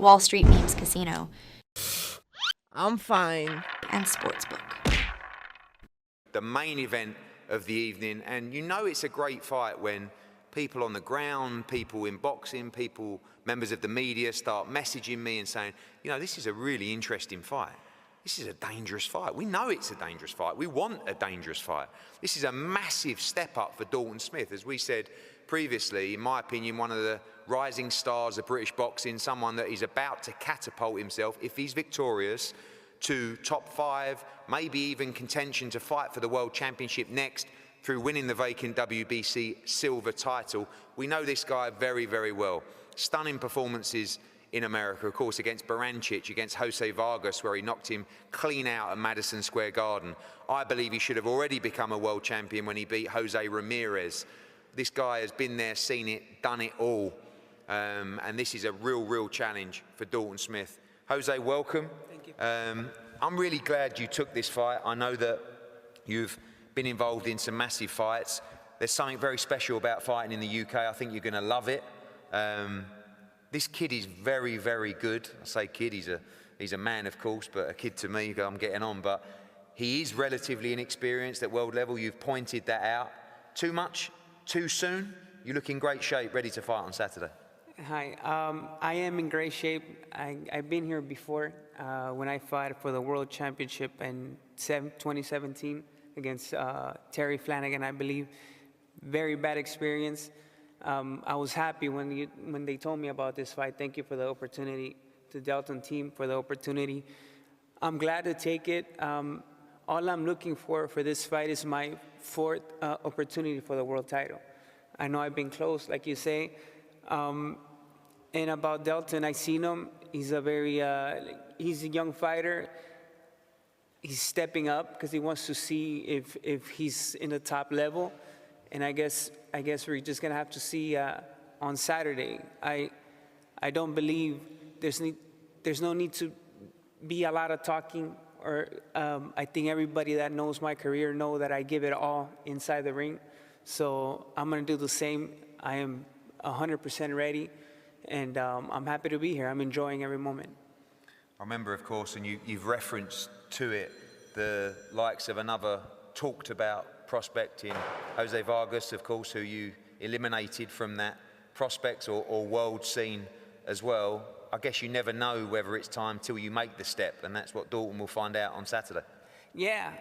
Wall Street Memes Casino, I'm fine. and Sportsbook. The main event of the evening, and you know it's a great fight when people on the ground, people in boxing, people, members of the media start messaging me and saying, you know, this is a really interesting fight. This is a dangerous fight. We know it's a dangerous fight. We want a dangerous fight. This is a massive step up for Dalton Smith. As we said previously, in my opinion, one of the rising stars of British boxing, someone that is about to catapult himself, if he's victorious, to top 5, maybe even contention to fight for the World Championship next through winning the vacant WBC Silver title. We know this guy very, very well. Stunning performances in America, of course, against Barancic, against Jose Vargas, where he knocked him clean out at Madison Square Garden. I believe he should have already become a world champion when he beat Jose Ramirez. This guy has been there, seen it, done it all. And this is a real challenge for Dalton Smith. Jose, welcome. Thank you. I'm really glad you took this fight. I know that you've been involved in some massive fights. There's something very special about fighting in the UK. I think you're going to love it. This kid is very, very good. I say kid, he's a man, of course, but a kid to me, I'm getting on. But he is relatively inexperienced at world level. You've pointed that out. Too much, too soon? You look in great shape, ready to fight on Saturday. Hi, I am in great shape. I've been here before when I fought for the World Championship in 2017 against Terry Flanagan, I believe. Very bad experience. I was happy when they told me about this fight. Thank you for the opportunity, to the Dalton team for the opportunity. I'm glad to take it. All I'm looking for this fight is my 4th opportunity for the world title. I know I've been close, like you say. And about Dalton, I seen him. He's a very, he's a young fighter. He's stepping up because he wants to see if he's in the top level. And I guess we're just gonna have to see on Saturday. I don't believe there's no need to be a lot of talking. Or I think everybody that knows my career know that I give it all inside the ring. So I'm gonna do the same. I am 100% ready, and I'm happy to be here. I'm enjoying every moment. I remember, of course, and you've referenced to it, the likes of another talked about prospect in Jose Vargas, of course, who you eliminated from that prospects or world scene as well. I guess you never know whether it's time till you make the step, and that's what Dalton will find out on Saturday. Yeah,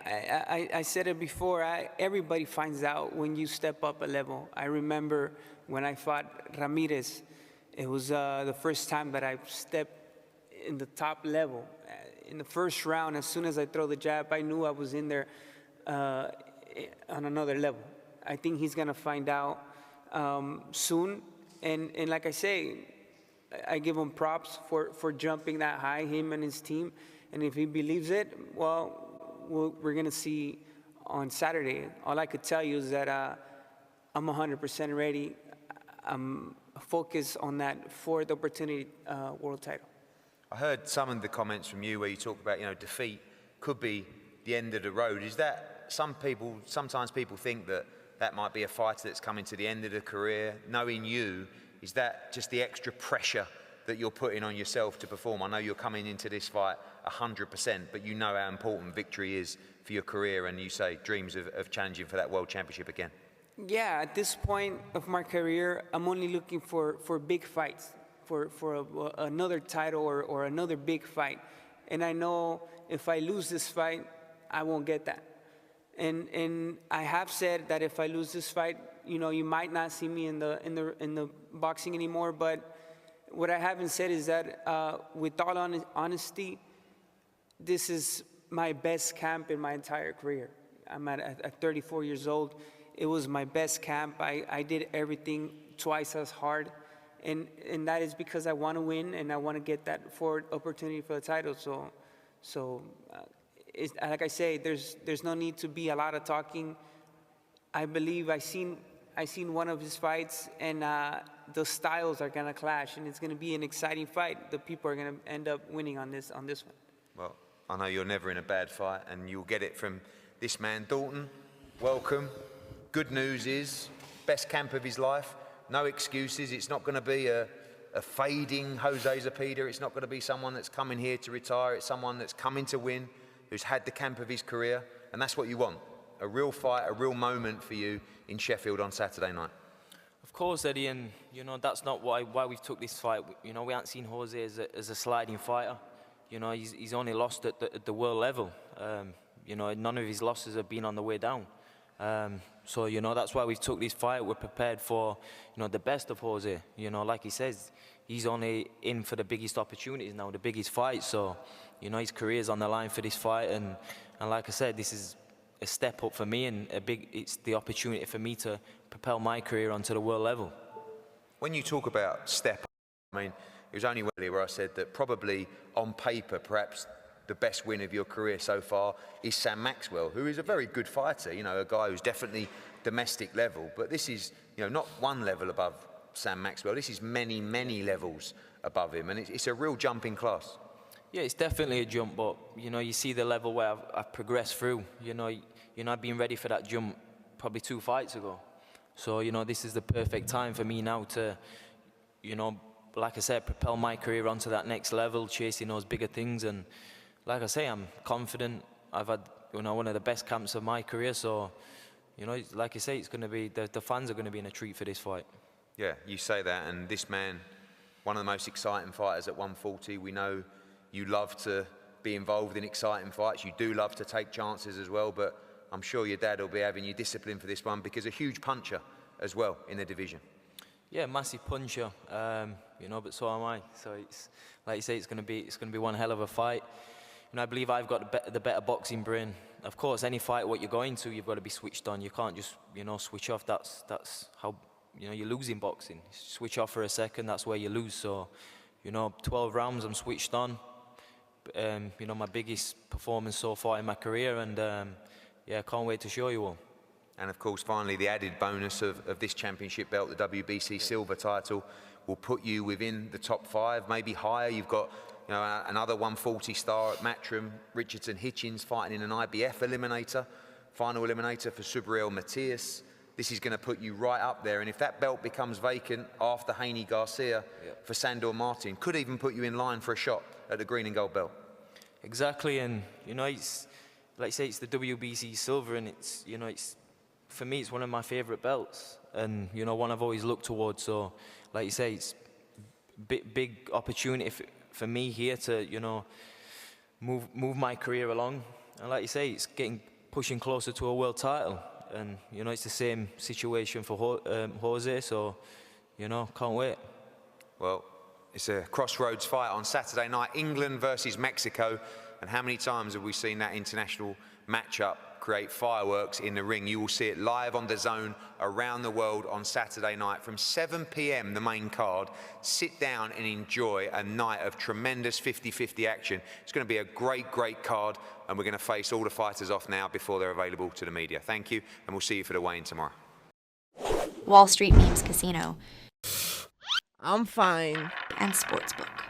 I said it before. Everybody finds out when you step up a level. I remember when I fought Ramirez, it was the first time that I stepped in the top level. In the first round, as soon as I throw the jab, I knew I was in there on another level. I think he's gonna find out soon. And like I say, I give him props for jumping that high, him and his team. And if he believes it, well, we're gonna see on Saturday. All I could tell you is that I'm 100% ready. I'm focused on that 4th opportunity world title. I heard some of the comments from you where you talk about, you know, defeat could be the end of the road. Is that sometimes people think that might be a fighter that's coming to the end of the career? Knowing you, is that just the extra pressure that you're putting on yourself to perform? I know you're coming into this fight 100%, but you know how important victory is for your career, and you say dreams of challenging for that World Championship again. Yeah, at this point of my career, I'm only looking for big fights, for another title or another big fight. And I know if I lose this fight, I won't get that. And I have said that if I lose this fight, you know, you might not see me in the boxing anymore. But what I haven't said is that with all honesty, this is my best camp in my entire career. I'm at 34 years old. It was my best camp. I did everything twice as hard. And that is because I want to win and I want to get that 4th opportunity for the title. So like I say, there's no need to be a lot of talking. I believe I seen one of his fights, and the styles are gonna clash, and it's gonna be an exciting fight. The people are gonna end up winning on this one. Well, I know you're never in a bad fight, and you'll get it from this man. Dalton, welcome. Good news is, best camp of his life. No excuses. It's not going to be a a fading Jose Zepeda. It's not going to be someone that's coming here to retire. It's someone that's coming to win, who's had the camp of his career, and that's what you want. A real fight, a real moment for you in Sheffield on Saturday night. Of course, Eddie, and that's not why we've took this fight. We haven't seen Jose as a sliding fighter. He's only lost at the world level. None of his losses have been on the way down. So that's why we've took this fight. We're prepared for the best of Jose. Like he says, he's only in for the biggest opportunities now, the biggest fight. So his career's on the line for this fight, and like I said, this is a step up for me, and it's the opportunity for me to propel my career onto the world level. When you talk about step up, I mean, it was only earlier where I said that probably on paper, perhaps the best win of your career so far is Sam Maxwell, who is a very good fighter, a guy who's definitely domestic level. But this is, not one level above Sam Maxwell. This is many, many levels above him, and it's a real jump in class. Yeah, it's definitely a jump, but you see the level where I've progressed through. I've been ready for that jump probably 2 fights ago. So this is the perfect time for me now to, like I said, propel my career onto that next level, chasing those bigger things. And like I say, I'm confident. I've had one of the best camps of my career. So like I say, it's going to be the fans are going to be in a treat for this fight. Yeah, you say that, and this man, one of the most exciting fighters at 140. We know you love to be involved in exciting fights. You do love to take chances as well, but I'm sure your dad will be having you disciplined for this one, because a huge puncher as well in the division. Yeah, massive puncher, but so am I. So it's like you say, it's going to be one hell of a fight. I believe I've got the better boxing brain. Of course, any fight what you're going to, you've got to be switched on. You can't just switch off. That's how you lose in boxing. Switch off for a second, that's where you lose. So 12 rounds, I'm switched on. My biggest performance so far in my career, and yeah, can't wait to show you all. And of course, finally, the added bonus of this championship belt, the WBC Silver title, will put you within the top 5, maybe higher. You've got another 140 star at Matchroom, Richardson Hitchens fighting in an IBF eliminator, final eliminator for Subriel Matias. This is going to put you right up there, and if that belt becomes vacant after Haney Garcia for Sandor Martin, could even put you in line for a shot at the green and gold belt. Exactly, and it's like I say, it's the WBC Silver, and it's for me, it's one of my favorite belts, and one I've always looked towards. So like you say, it's big opportunity for me here to move my career along, and like you say, it's pushing closer to a world title, and it's the same situation for Jose. So can't wait. Well, it's a crossroads fight on Saturday night, England versus Mexico. And how many times have we seen that international matchup create fireworks in the ring? You will see it live on DAZN around the world on Saturday night from 7 p.m, the main card. Sit down and enjoy a night of tremendous 50-50 action. It's going to be a great, great card, and we're going to face all the fighters off now before they're available to the media. Thank you, and we'll see you for the weigh-in tomorrow. Wall Street Memes Casino I'm fine. and Sportsbook.